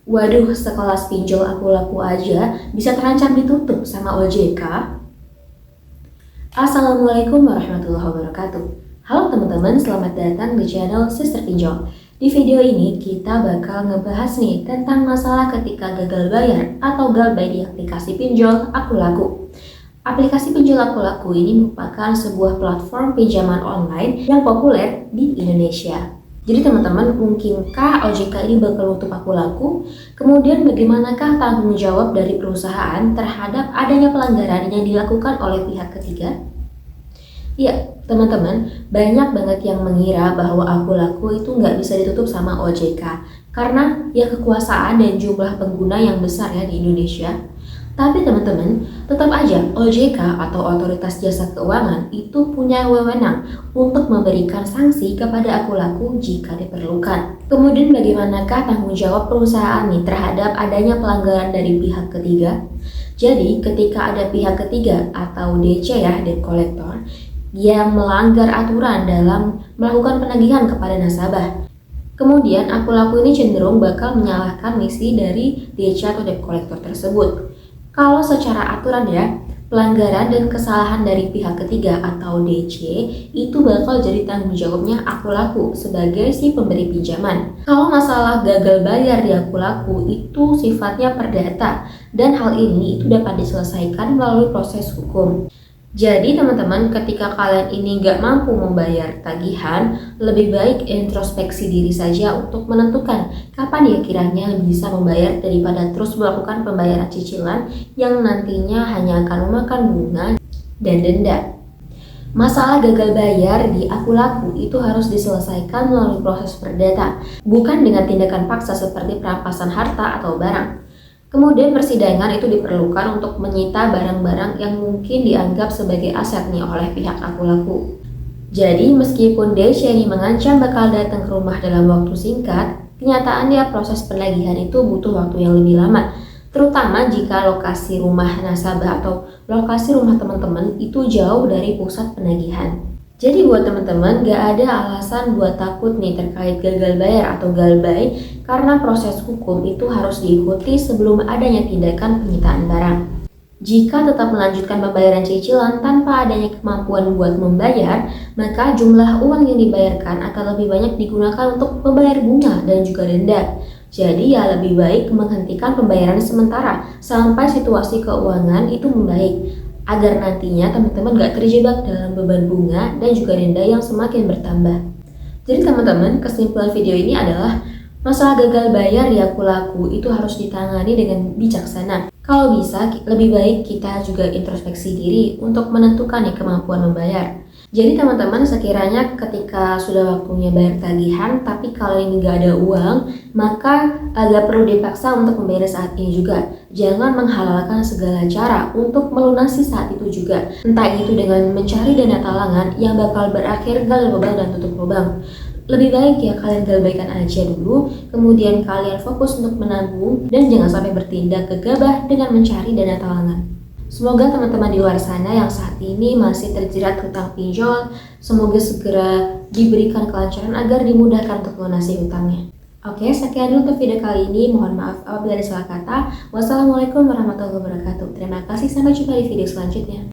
Waduh, sekelas pinjol aku laku aja bisa terancam ditutup sama OJK. Assalamualaikum warahmatullahi wabarakatuh. Halo teman-teman, selamat datang di channel Sister Pinjol. Di video ini kita bakal ngebahas nih tentang masalah ketika gagal bayar atau galbay di aplikasi pinjol Aku Laku. Aplikasi pinjol Aku Laku ini merupakan sebuah platform pinjaman online yang populer di Indonesia. Jadi teman-teman, mungkinkah OJK ini bakal nutup Aku Laku? Kemudian bagaimanakah tanggung jawab dari perusahaan terhadap adanya pelanggaran yang dilakukan oleh pihak ketiga? Ya, teman-teman, banyak banget yang mengira bahwa Aku Laku itu nggak bisa ditutup sama OJK karena ya kekuasaan dan jumlah pengguna yang besar ya di Indonesia. Tapi teman-teman, tetap aja OJK atau Otoritas Jasa Keuangan itu punya wewenang untuk memberikan sanksi kepada Aku Laku jika diperlukan. Kemudian bagaimanakah tanggung jawab perusahaan nih terhadap adanya pelanggaran dari pihak ketiga? Jadi ketika ada pihak ketiga atau DC ya, debt collector, yang melanggar aturan dalam melakukan penagihan kepada nasabah, kemudian Aku Laku ini cenderung bakal menyalahkan misi dari DC atau debt collector tersebut. Kalau secara aturan ya, pelanggaran dan kesalahan dari pihak ketiga atau DC itu bakal jadi tanggung jawabnya Aku Laku sebagai si pemberi pinjaman. Kalau masalah gagal bayar di Aku Laku itu sifatnya perdata dan hal ini itu dapat diselesaikan melalui proses hukum. Jadi teman-teman, ketika kalian ini nggak mampu membayar tagihan, lebih baik introspeksi diri saja untuk menentukan kapan ya kiranya bisa membayar daripada terus melakukan pembayaran cicilan yang nantinya hanya akan memakan bunga dan denda. Masalah gagal bayar di Aku Laku itu harus diselesaikan melalui proses perdata, bukan dengan tindakan paksa seperti perampasan harta atau barang. Kemudian persidangan itu diperlukan untuk menyita barang-barang yang mungkin dianggap sebagai aset nih oleh pihak Aku Laku. Jadi meskipun DC ini mengancam bakal datang ke rumah dalam waktu singkat, kenyataannya proses penagihan itu butuh waktu yang lebih lama, terutama jika lokasi rumah nasabah atau lokasi rumah teman-teman itu jauh dari pusat penagihan. Jadi buat teman-teman, gak ada alasan buat takut nih terkait gagal bayar atau galbay karena proses hukum itu harus diikuti sebelum adanya tindakan penyitaan barang. Jika tetap melanjutkan pembayaran cicilan tanpa adanya kemampuan buat membayar, maka jumlah uang yang dibayarkan akan lebih banyak digunakan untuk membayar bunga dan juga denda. Jadi ya lebih baik menghentikan pembayaran sementara sampai situasi keuangan itu membaik, agar nantinya teman-teman gak terjebak dalam beban bunga dan juga denda yang semakin bertambah. Jadi teman-teman, kesimpulan video ini adalah masalah gagal bayar di Aku Laku itu harus ditangani dengan bijaksana. Kalau bisa, lebih baik kita juga introspeksi diri untuk menentukan kemampuan membayar. Jadi teman-teman, sekiranya ketika sudah waktunya bayar tagihan tapi kalau ini gak ada uang, maka agak perlu dipaksa untuk membayar saat ini juga. Jangan menghalalkan segala cara untuk melunasi saat itu juga. Entah itu dengan mencari dana talangan yang bakal berakhir gali lubang dan tutup lubang. Lebih baik ya kalian galbaikan aja dulu, kemudian kalian fokus untuk menabung dan jangan sampai bertindak gegabah dengan mencari dana talangan. Semoga teman-teman di luar sana yang saat ini masih terjerat hutang pinjol, semoga segera diberikan kelancaran agar dimudahkan untuk melunasi hutangnya. Oke, sekian dulu untuk video kali ini. Mohon maaf apabila ada salah kata. Wassalamualaikum warahmatullahi wabarakatuh. Terima kasih, sampai jumpa di video selanjutnya.